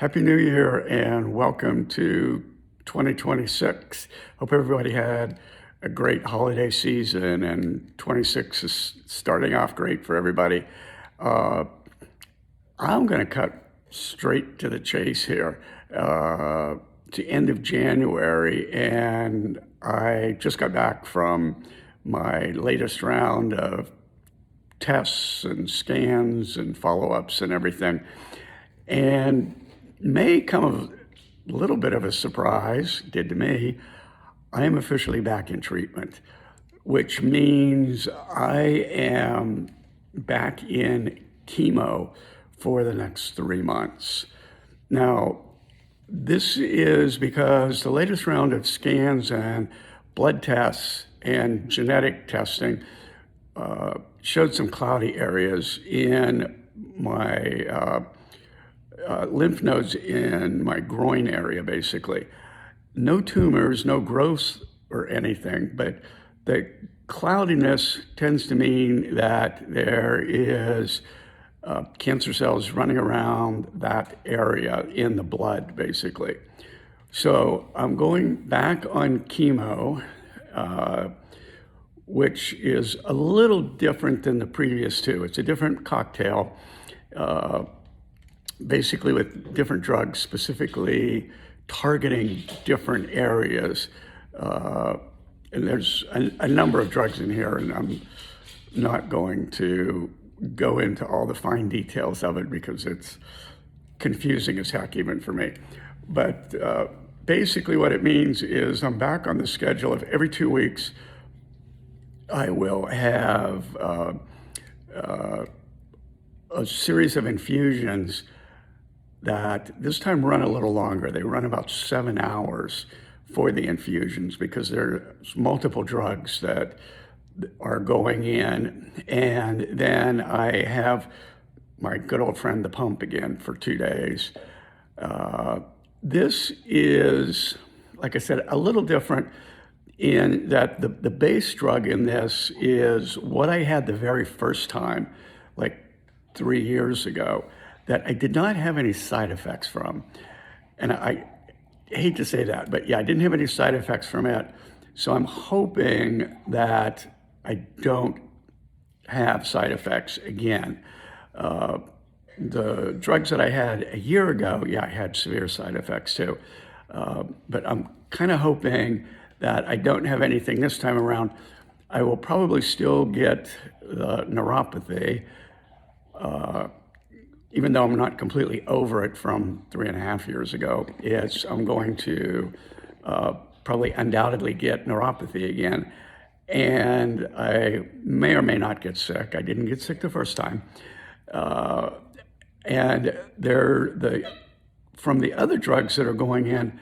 Happy New Year and welcome to 2026. Hope everybody had a great holiday season and 26 is starting off great for everybody. Uh, I'm going to cut straight to the chase here. To end of January, and I just got back from my latest round of tests and scans and follow-ups and everything. And may come of a little bit of a surprise, did to me, I am officially back in treatment, which means I am back in chemo for the next 3 months. Now, this is because the latest round of scans and blood tests and genetic testing showed some cloudy areas in my lymph nodes in my groin area, basically. No tumors, no growths or anything, but the cloudiness tends to mean that there is cancer cells running around that area in the blood, basically. So I'm going back on chemo, which is a little different than the previous two. It's a different cocktail, basically with different drugs, specifically targeting different areas. And there's a number of drugs in here, and I'm not going to go into all the fine details of it because it's confusing as heck even for me. But basically what it means is I'm back on the schedule of every 2 weeks. I will have a series of infusions that this time run a little longer. They run about 7 hours for the infusions because there's multiple drugs that are going in. And then I have my good old friend, the pump, again for 2 days. This is, like I said, a little different in that the base drug in this is what I had the very first time, like 3 years ago, that I did not have any side effects from. And I hate to say that, but yeah, I didn't have any side effects from it. So I'm hoping that I don't have side effects again. The drugs that I had a year ago, yeah, I had severe side effects too. But I'm kind of hoping that I don't have anything this time around. I will probably still get the neuropathy, even though I'm not completely over it from 3.5 years ago. I'm going to probably undoubtedly get neuropathy again. And I may or may not get sick. I didn't get sick the first time. And from the other drugs that are going in,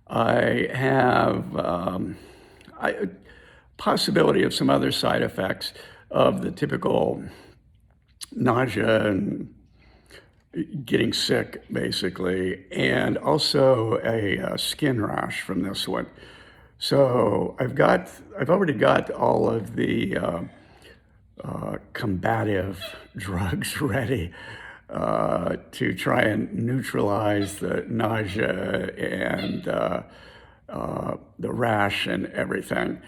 I have a possibility of some other side effects of the typical nausea and getting sick, basically, and also a skin rash from this one. So I've already got all of the combative drugs ready to try and neutralize the nausea and the rash and everything.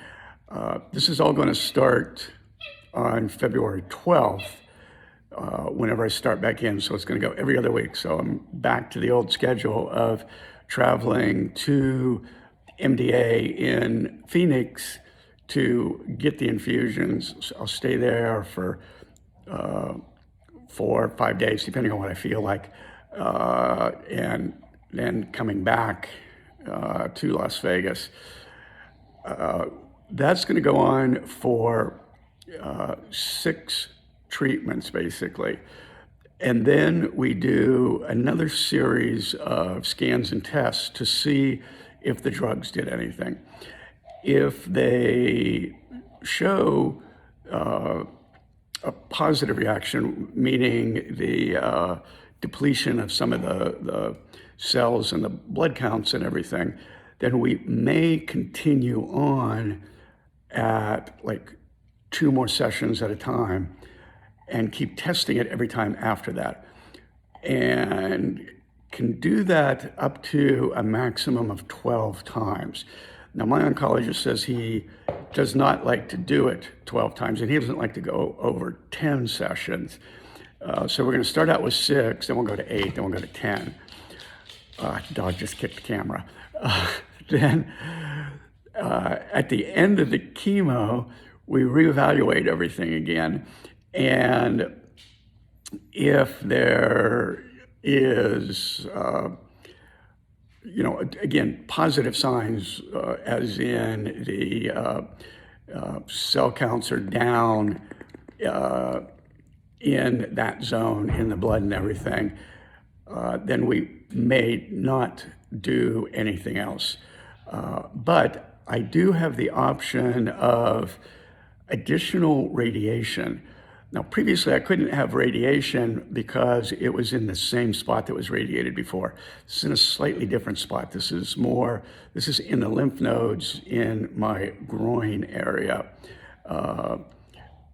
This is all going to start on February 12th. Whenever I start back in, so it's going to go every other week. So I'm back to the old schedule of traveling to MDA in Phoenix to get the infusions. So I'll stay there for 4 or 5 days, depending on what I feel like, and then coming back to Las Vegas. That's going to go on for 6 treatments, basically. And then we do another series of scans and tests to see if the drugs did anything. If they show a positive reaction, meaning the depletion of some of the cells and the blood counts and everything, then we may continue on at like 2 more sessions at a time and keep testing it every time after that. And can do that up to a maximum of 12 times. Now, my oncologist says he does not like to do it 12 times, and he doesn't like to go over 10 sessions. So we're going to start out with 6, then we'll go to 8, then we'll go to 10. Dog just kicked the camera. Then at the end of the chemo, we reevaluate everything again. And if there is, again, positive signs, as in the cell counts are down in that zone in the blood and everything, then we may not do anything else. But I do have the option of additional radiation. Now, previously I couldn't have radiation because it was in the same spot that was radiated before. This is in a slightly different spot. This is in the lymph nodes in my groin area.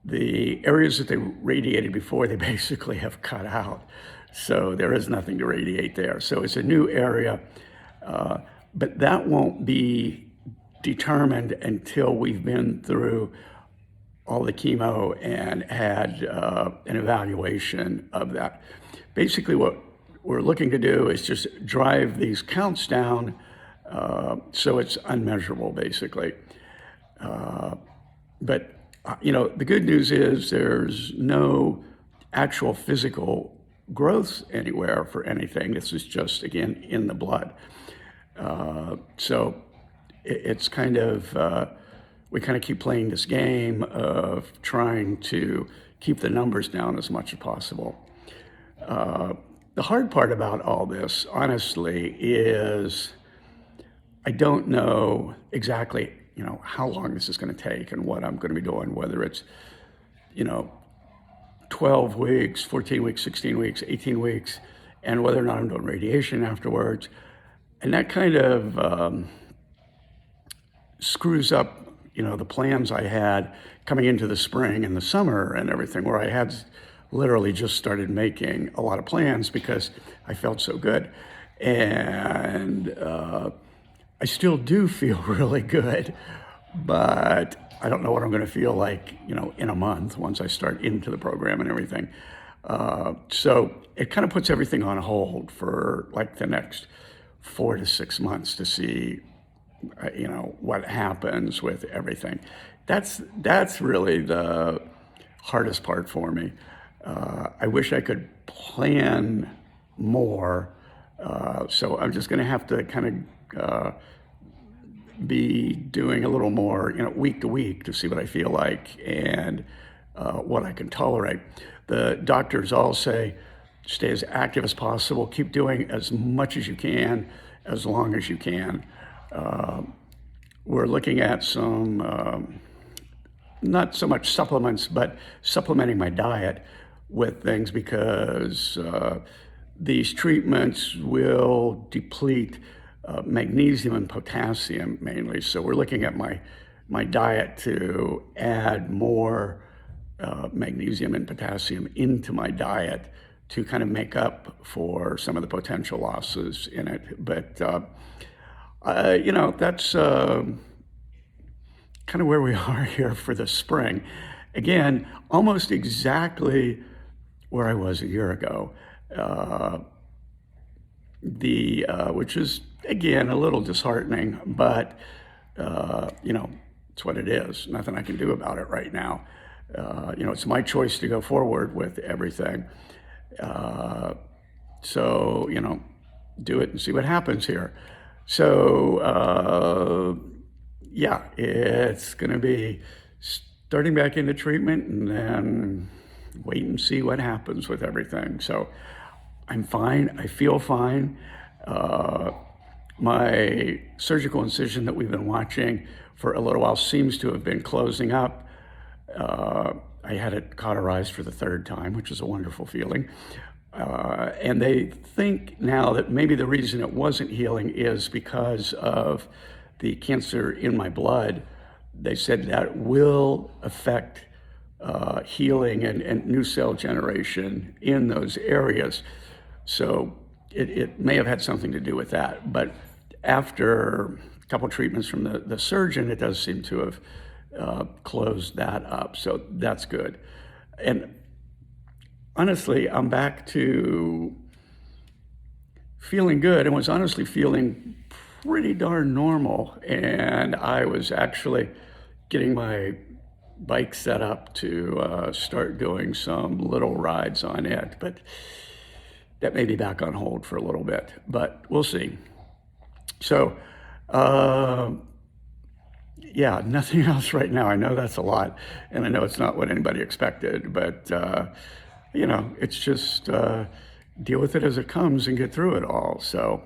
The areas that they radiated before, they basically have cut out. So there is nothing to radiate there. So it's a new area, but that won't be determined until we've been through all the chemo and had an evaluation of that. Basically, what we're looking to do is just drive these counts down so it's unmeasurable, basically. But the good news is there's no actual physical growth anywhere for anything. This is just, again, in the blood. So it's kind of, we kind of keep playing this game of trying to keep the numbers down as much as possible. The hard part about all this, honestly, is I don't know exactly, how long this is going to take and what I'm going to be doing, whether it's, 12 weeks, 14 weeks, 16 weeks, 18 weeks, and whether or not I'm doing radiation afterwards. And that kind of screws up, the plans I had coming into the spring and the summer and everything, where I had literally just started making a lot of plans because I felt so good. And I still do feel really good, but I don't know what I'm going to feel like, in a month once I start into the program and everything. So it kind of puts everything on hold for like the next 4 to 6 months to see, what happens with everything. That's really the hardest part for me. I wish I could plan more. So I'm just going to have to kind of be doing a little more, week to week to see what I feel like and what I can tolerate. The doctors all say, stay as active as possible, keep doing as much as you can, as long as you can. We're looking at some, not so much supplements, but supplementing my diet with things because these treatments will deplete magnesium and potassium mainly. So we're looking at my diet to add more magnesium and potassium into my diet to kind of make up for some of the potential losses in it. But, that's kind of where we are here for the spring. Again, almost exactly where I was a year ago, which is, again, a little disheartening, but, it's what it is. Nothing I can do about it right now. It's my choice to go forward with everything. So, do it and see what happens here. So, it's going to be starting back into treatment and then wait and see what happens with everything. So I'm fine. I feel fine. My surgical incision that we've been watching for a little while seems to have been closing up. I had it cauterized for the 3rd time, which is a wonderful feeling. And they think now that maybe the reason it wasn't healing is because of the cancer in my blood. They said that will affect healing and new cell generation in those areas. So it may have had something to do with that. But after a couple treatments from the surgeon, it does seem to have closed that up. So that's good. And honestly, I'm back to feeling good and was honestly feeling pretty darn normal. And I was actually getting my bike set up to start doing some little rides on it. But that may be back on hold for a little bit, but we'll see. So, yeah, nothing else right now. I know that's a lot, and I know it's not what anybody expected, but, it's just deal with it as it comes and get through it all. So,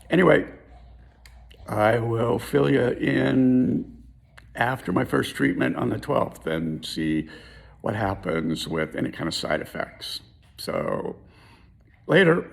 anyway, I will fill you in after my first treatment on the 12th and see what happens with any kind of side effects. So, later.